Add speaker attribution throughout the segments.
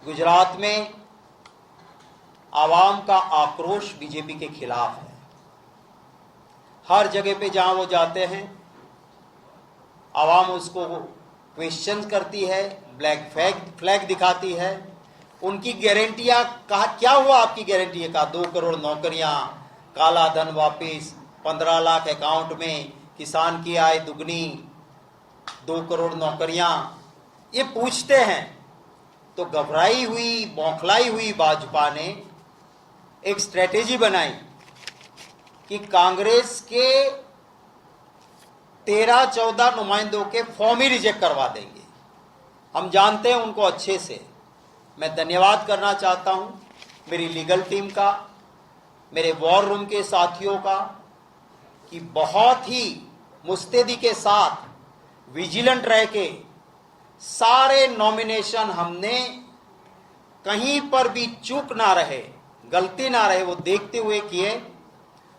Speaker 1: गुजरात में आवाम का आक्रोश बीजेपी के खिलाफ है। हर जगह पे जहां वो जाते हैं आवाम उसको क्वेश्चन करती है, ब्लैक फ्लैग दिखाती है। उनकी गारंटियां कहा, क्या हुआ आपकी गारंटी का? 2 करोड़ नौकरियां, काला धन वापिस, 15 लाख अकाउंट में, किसान की आय दुगनी, 2 करोड़ नौकरियां, ये पूछते हैं। तो घबराई हुई, बौखलाई हुई भाजपा ने एक स्ट्रेटेजी बनाई कि कांग्रेस के 13-14 नुमाइंदों के फॉर्म ही रिजेक्ट करवा देंगे। हम जानते हैं उनको अच्छे से। मैं धन्यवाद करना चाहता हूं मेरी लीगल टीम का, मेरे वॉर रूम के साथियों का, कि बहुत ही मुस्तैदी के साथ विजिलेंट रह के सारे नॉमिनेशन हमने कहीं पर भी चूक ना रहे, गलती ना रहे, वो देखते हुए किए।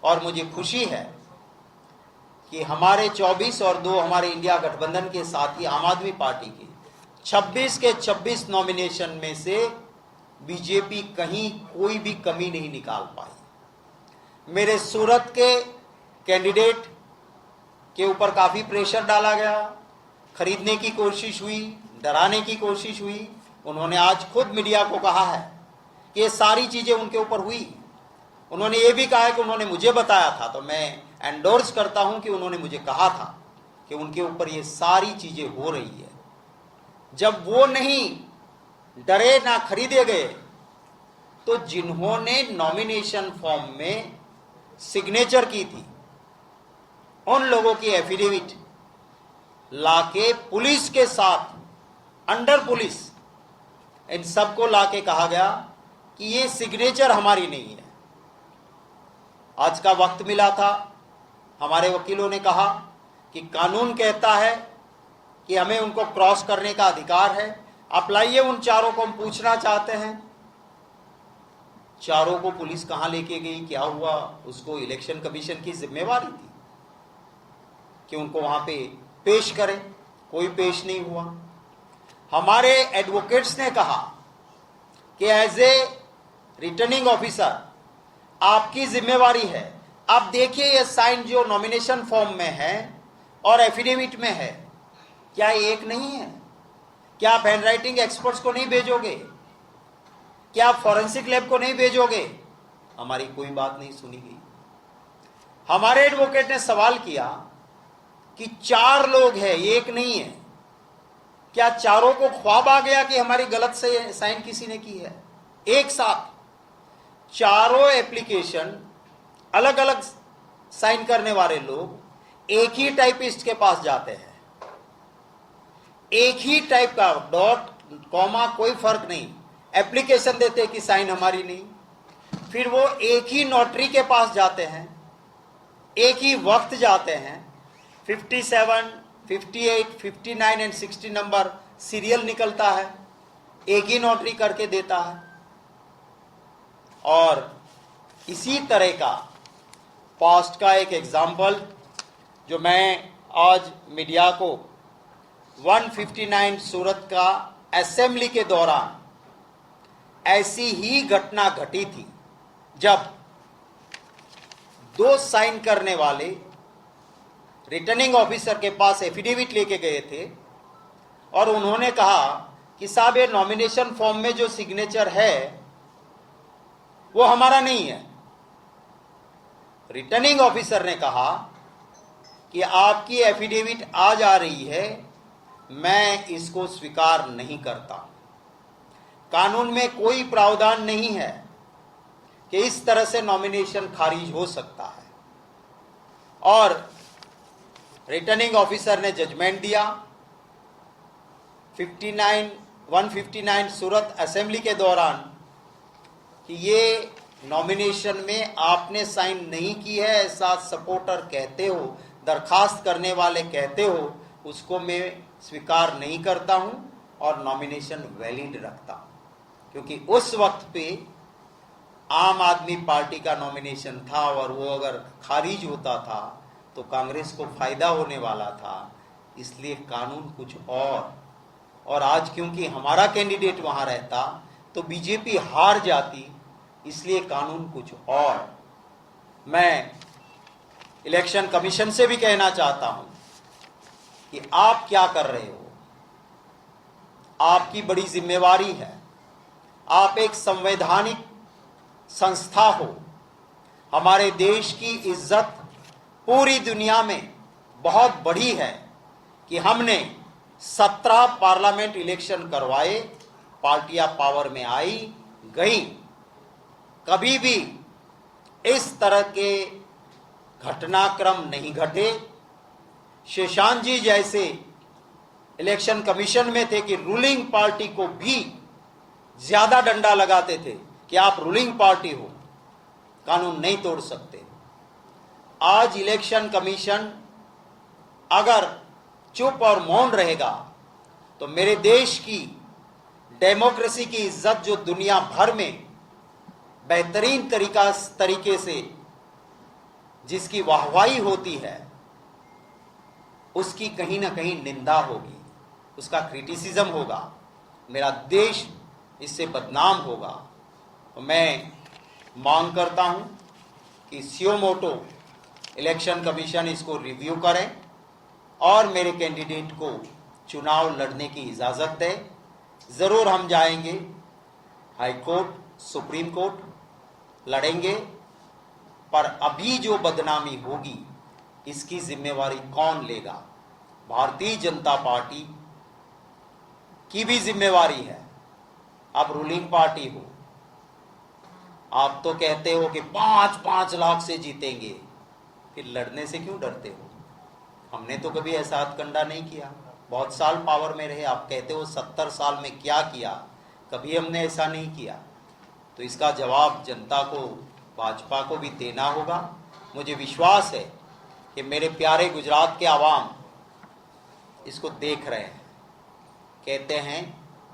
Speaker 1: और मुझे खुशी है कि हमारे 24 और 2 हमारे इंडिया गठबंधन के साथी आम आदमी पार्टी के 26 के 26 नॉमिनेशन में से बीजेपी कहीं कोई भी कमी नहीं निकाल पाई। मेरे सूरत के कैंडिडेट के ऊपर काफ़ी प्रेशर डाला गया, खरीदने की कोशिश हुई, डराने की कोशिश हुई। उन्होंने आज खुद मीडिया को कहा है कि ये सारी चीज़ें उनके ऊपर हुई। उन्होंने ये भी कहा है कि उन्होंने मुझे बताया था, तो मैं एंडोर्स करता हूं कि उन्होंने मुझे कहा था कि उनके ऊपर ये सारी चीज़ें हो रही है। जब वो नहीं डरे ना खरीदे गए, तो जिन्होंने नॉमिनेशन फॉर्म में सिग्नेचर की थी उन लोगों की एफिडेविट लाके पुलिस के साथ, अंडर पुलिस, इन सबको लाके कहा गया कि ये सिग्नेचर हमारी नहीं है। आज का वक्त मिला था, हमारे वकीलों ने कहा कि कानून कहता है कि हमें उनको क्रॉस करने का अधिकार है। आप लाइए उन चारों को, हम पूछना चाहते हैं चारों को पुलिस कहां लेके गई, क्या हुआ? उसको इलेक्शन कमीशन की जिम्मेवारी थी कि उनको वहां पे पेश करें, कोई पेश नहीं हुआ। हमारे एडवोकेट्स ने कहा कि एज ए रिटर्निंग ऑफिसर आपकी जिम्मेवारी है। आप देखिए ये साइन जो नॉमिनेशन फॉर्म में है और एफिडेविट में है, क्या एक नहीं है? क्या आप हैंडराइटिंग एक्सपर्ट्स को नहीं भेजोगे? क्या आप फॉरेंसिक लैब को नहीं भेजोगे? हमारी कोई बात नहीं सुनी गई। हमारे एडवोकेट ने सवाल किया कि 4 लोग हैं, एक नहीं है। क्या चारों को ख्वाब आ गया कि हमारी गलत से साइन किसी ने की है? एक साथ चारों एप्लीकेशन अलग अलग साइन करने वाले लोग एक ही टाइपिस्ट के पास जाते हैं, एक ही टाइप का, डॉट कॉमा कोई फर्क नहीं, एप्लीकेशन देते हैं कि साइन हमारी नहीं। फिर वो एक ही नोटरी के पास जाते हैं, एक ही वक्त जाते हैं। 57, 58, 59 एंड 60 नंबर सीरियल निकलता है, एक ही नोटरी करके देता है। और इसी तरह का पास्ट का एक एग्जाम्पल जो मैं आज मीडिया को 159 सूरत का असेंबली के दौरान ऐसी ही घटना घटी थी, जब 2 साइन करने वाले रिटर्निंग ऑफिसर के पास एफिडेविट लेके गए थे और उन्होंने कहा कि साहब ये नॉमिनेशन फॉर्म में जो सिग्नेचर है वो हमारा नहीं है। रिटर्निंग ऑफिसर ने कहा कि आपकी एफिडेविट आज आ रही है, मैं इसको स्वीकार नहीं करता। कानून में कोई प्रावधान नहीं है कि इस तरह से नॉमिनेशन खारिज हो सकता है। और रिटर्निंग ऑफिसर ने जजमेंट दिया 159 सूरत असेंबली के दौरान कि ये नॉमिनेशन में आपने साइन नहीं की है, ऐसा सपोर्टर कहते हो, दरखास्त करने वाले कहते हो, उसको मैं स्वीकार नहीं करता हूं और नॉमिनेशन वैलिड रखता हूं। क्योंकि उस वक्त पे आम आदमी पार्टी का नॉमिनेशन था और वो अगर खारिज होता था तो कांग्रेस को फायदा होने वाला था, इसलिए कानून कुछ और आज क्योंकि हमारा कैंडिडेट वहां रहता, तो बीजेपी हार जाती, इसलिए कानून कुछ और। मैं इलेक्शन कमीशन से भी कहना चाहता हूं कि आप क्या कर रहे हो, आपकी बड़ी जिम्मेवारी है। आप एक संवैधानिक संस्था हो। हमारे देश की इज्जत पूरी दुनिया में बहुत बड़ी है कि हमने 17 पार्लियामेंट इलेक्शन करवाए, पार्टियां पावर में आई गई। कभी भी इस तरह के घटनाक्रम नहीं घटे। शेषान जी जैसे इलेक्शन कमीशन में थे कि रूलिंग पार्टी को भी ज्यादा डंडा लगाते थे कि आप रूलिंग पार्टी हो, कानून नहीं तोड़ सकते। आज इलेक्शन कमीशन अगर चुप और मौन रहेगा तो मेरे देश की डेमोक्रेसी की इज्जत, जो दुनिया भर में बेहतरीन तरीके से जिसकी वाहवाही होती है, उसकी कहीं ना कहीं निंदा होगी, उसका क्रिटिसिज्म होगा, मेरा देश इससे बदनाम होगा। तो मैं मांग करता हूं कि सुओ मोटो इलेक्शन कमीशन इसको रिव्यू करें और मेरे कैंडिडेट को चुनाव लड़ने की इजाज़त दे। ज़रूर हम जाएंगे हाई कोर्ट, सुप्रीम कोर्ट लड़ेंगे, पर अभी जो बदनामी होगी इसकी जिम्मेवारी कौन लेगा? भारतीय जनता पार्टी की भी जिम्मेवारी है। आप रूलिंग पार्टी हो, आप तो कहते हो कि 5-5 लाख से जीतेंगे, फिर लड़ने से क्यों डरते हो? हमने तो कभी ऐसा हथकंडा नहीं किया, बहुत साल पावर में रहे। आप कहते हो 70 साल में क्या किया, कभी हमने ऐसा नहीं किया। तो इसका जवाब जनता को, भाजपा को भी देना होगा। मुझे विश्वास है कि मेरे प्यारे गुजरात के आवाम इसको देख रहे हैं। कहते हैं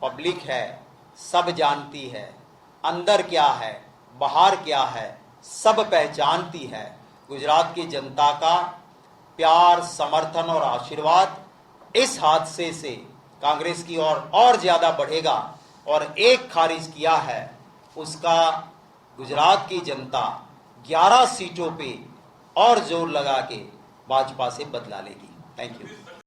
Speaker 1: पब्लिक है, सब जानती है, अंदर क्या है बाहर क्या है सब पहचानती है। गुजरात की जनता का प्यार, समर्थन और आशीर्वाद इस हादसे से कांग्रेस की ओर और ज़्यादा बढ़ेगा। और एक खारिज किया है, उसका गुजरात की जनता 11 सीटों पे और जोर लगा के भाजपा से बदला लेगी। Thank you.